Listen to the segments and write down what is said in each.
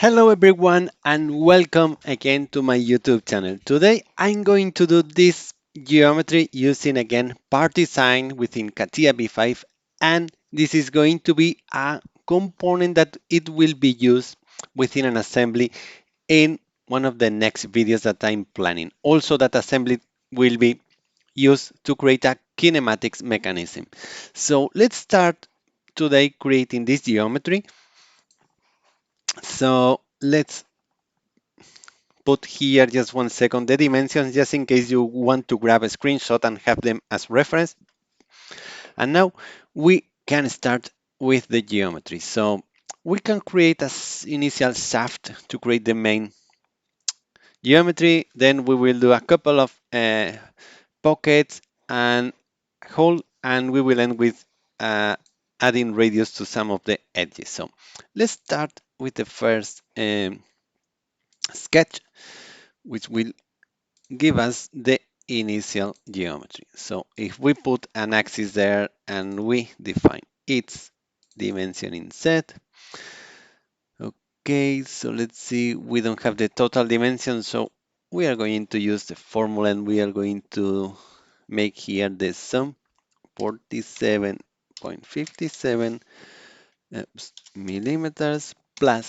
Hello everyone and welcome again to my YouTube channel. Today I'm going to do this geometry using again part design within Catia V5, and this is going to be a component that it will be used within an assembly in one of the next videos that I'm planning. Also that assembly will be used to create a kinematics mechanism. So let's start today creating this geometry. So let's put here just 1 second the dimensions just in case you want to grab a screenshot and have them as reference. And now we can start with the geometry. So we can create an initial shaft to create the main geometry. Then we will do a couple of pockets and hole, and we will end with uh, adding radius to some of the edges. So let's start with the first sketch, which will give us the initial geometry. So if we put an axis there and we define its dimension in Z, okay, so let's see, we don't have the total dimension, so we are going to use the formula and we are going to make here the sum 47.57 millimeters plus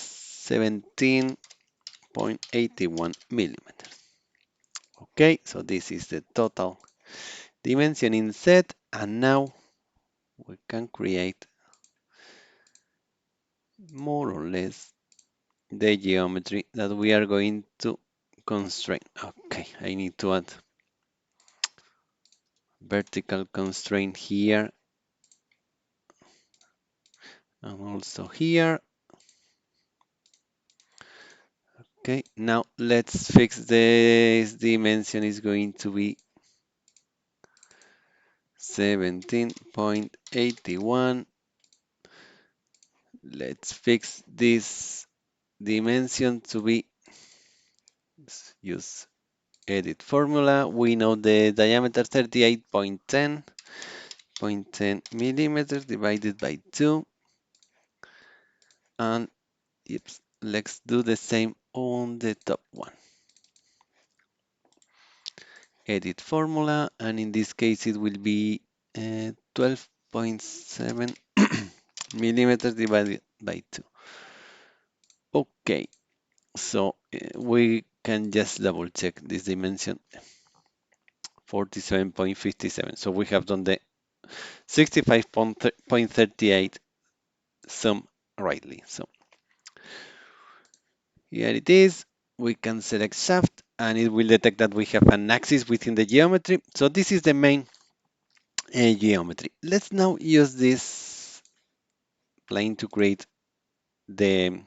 17.81 millimeters. Okay, so this is the total dimension in Z, and now we can create more or less the geometry that we are going to constrain. Okay, I need to add vertical constraint here and also here. Okay, now let's fix this dimension is going to be 17.81. Let's fix this dimension to be, let's use edit formula. We know the diameter 38.10 millimeters divided by 2. And yep, let's do the same on the top one. Edit formula, and in this case it will be 12.7 millimeters divided by 2. Okay, so we can just double check this dimension 47.57. So we have done the 65.38 sum rightly. So here it is. We can select shaft and it will detect that we have an axis within the geometry. So this is the main geometry. Let's now use this plane to create the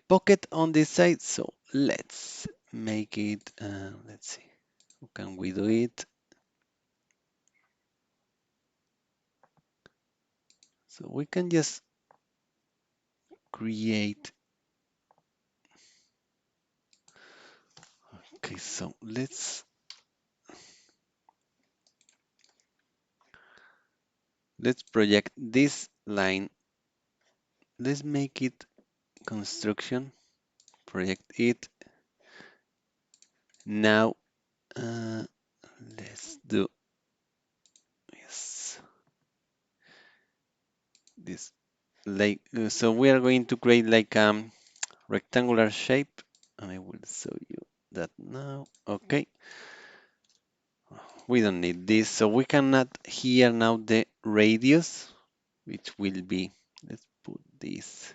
pocket on this side. So let's make it, let's see, how can we do it? So we can just create, okay, so let's project this line. Let's make it construction, project it. Now let's do yes, this like so we are going to create like rectangular shape, and I will show you that now. Okay, we don't need this, so we can add here now the radius, which will be, let's put this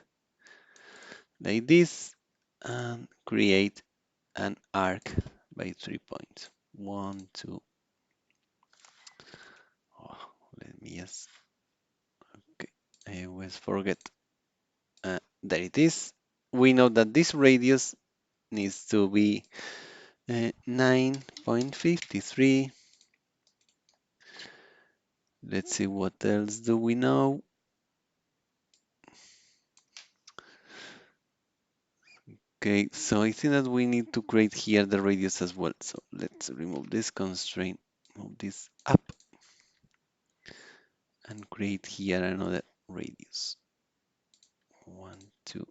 like this and create an arc by 3 points. One, two. Oh, let me just. Okay, I always forget. There it is. We know that this radius needs to be 9.53. Let's see what else do we know. Okay, so I think that we need to create here the radius as well. So let's remove this constraint, move this up, and create here another radius. One, two.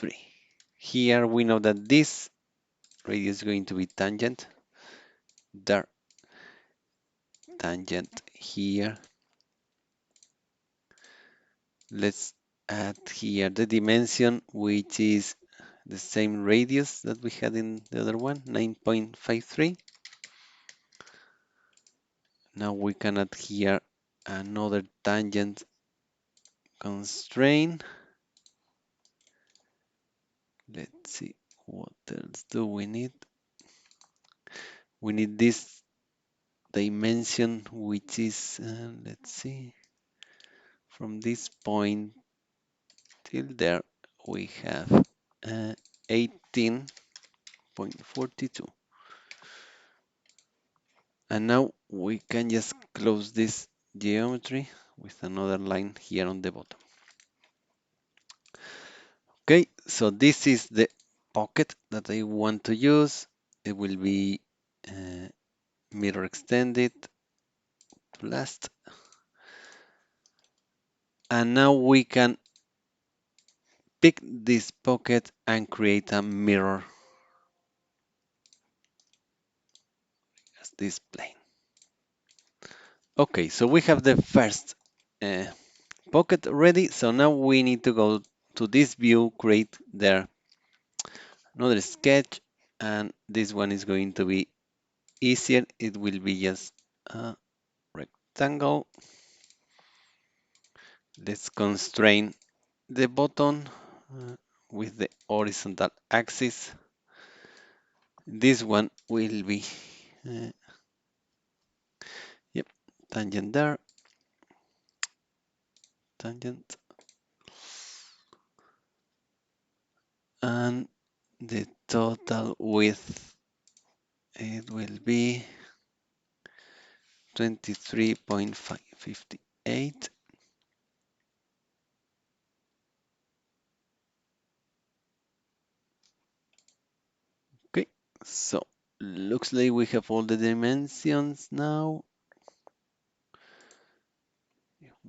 9.3. Here we know that this radius is going to be tangent, there, tangent here. Let's add here the dimension, which is the same radius that we had in the other one, 9.53. Now we can add here another tangent constraint. Let's see, what else do we need? We need this dimension, which is, let's see, from this point till there, we have 18.42. And now we can just close this geometry with another line here on the bottom. Okay, so this is the pocket that I want to use. It will be uh, mirror extended to last. And now we can pick this pocket and create a mirror as this plane. Okay, so we have the first uh, pocket ready. So now we need to go to this view, create there another sketch, and this one is going to be easier. It will be just a rectangle. Let's constrain the button with the horizontal axis. This one will be uh, yep, tangent there, tangent, and the total width, it will be 23.558. Okay, so looks like we have all the dimensions now.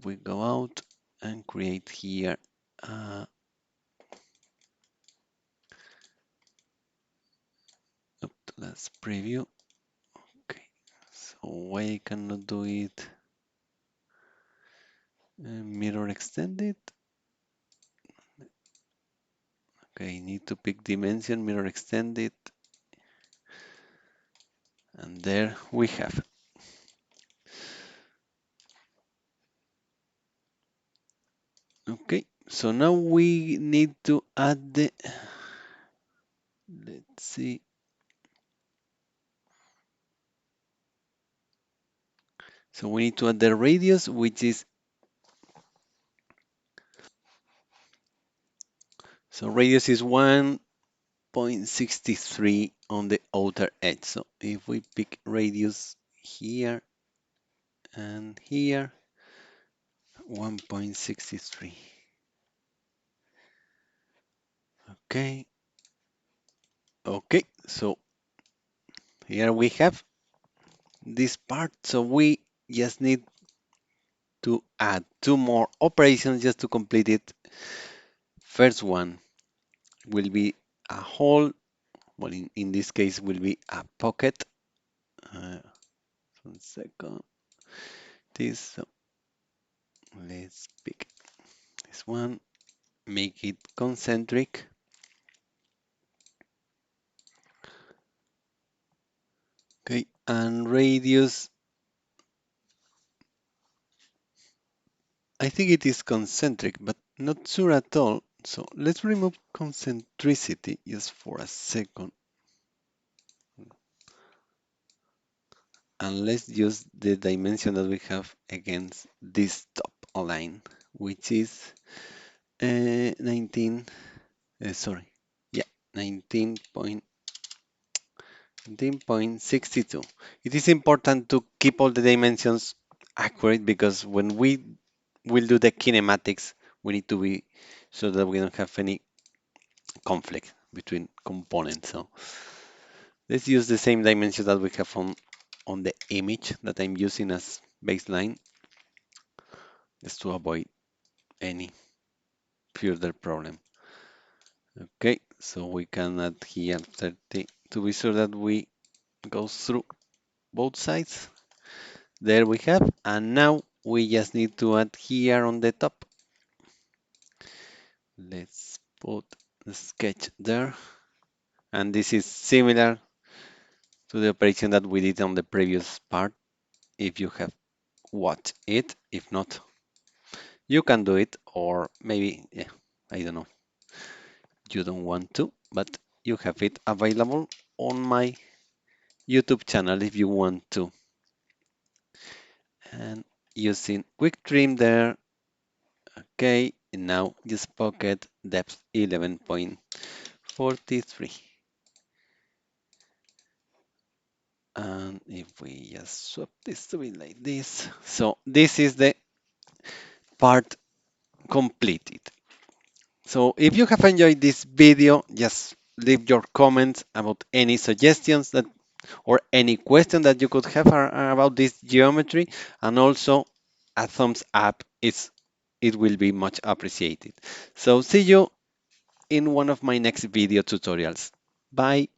We go out and create here let's preview. Okay, so why I cannot do it mirror extended? Okay, need to pick dimension, mirror extended, and there we have it. Okay, so now we need to add the, let's see, so we need to add the radius, which is, so radius is 1.63 on the outer edge. So if we pick radius here and here, 1.63. Okay, okay, so here we have this part. So we just need to add two more operations just to complete it. First one will be a hole. Well, in this case will be a pocket. One second. This, so let's pick this one, make it concentric. Okay, and radius, I think it is concentric, but not sure at all. So let's remove concentricity just for a second. And let's use the dimension that we have against this top line, which is 19, sorry, yeah, 19.62. It is important to keep all the dimensions accurate because when we will do the kinematics, we need to be so that we don't have any conflict between components. So let's use the same dimension that we have on the image that I'm using as baseline, just to avoid any further problem. Okay, so we can add here 30 to be sure that we go through both sides. There we have, and now we just need to add here on the top. Let's put the sketch there. And this is similar to the operation that we did on the previous part. If you have watched it, if not, you can do it, or maybe, yeah, I don't know, you don't want to, but you have it available on my YouTube channel if you want to. And using quick trim there, okay, and now just pocket depth 11.43. And if we just swap this to be like this, so this is the part completed. So if you have enjoyed this video, just leave your comments about any suggestions that or any question that you could have about this geometry, and also a thumbs up is it will be much appreciated. So see you in one of my next video tutorials. Bye.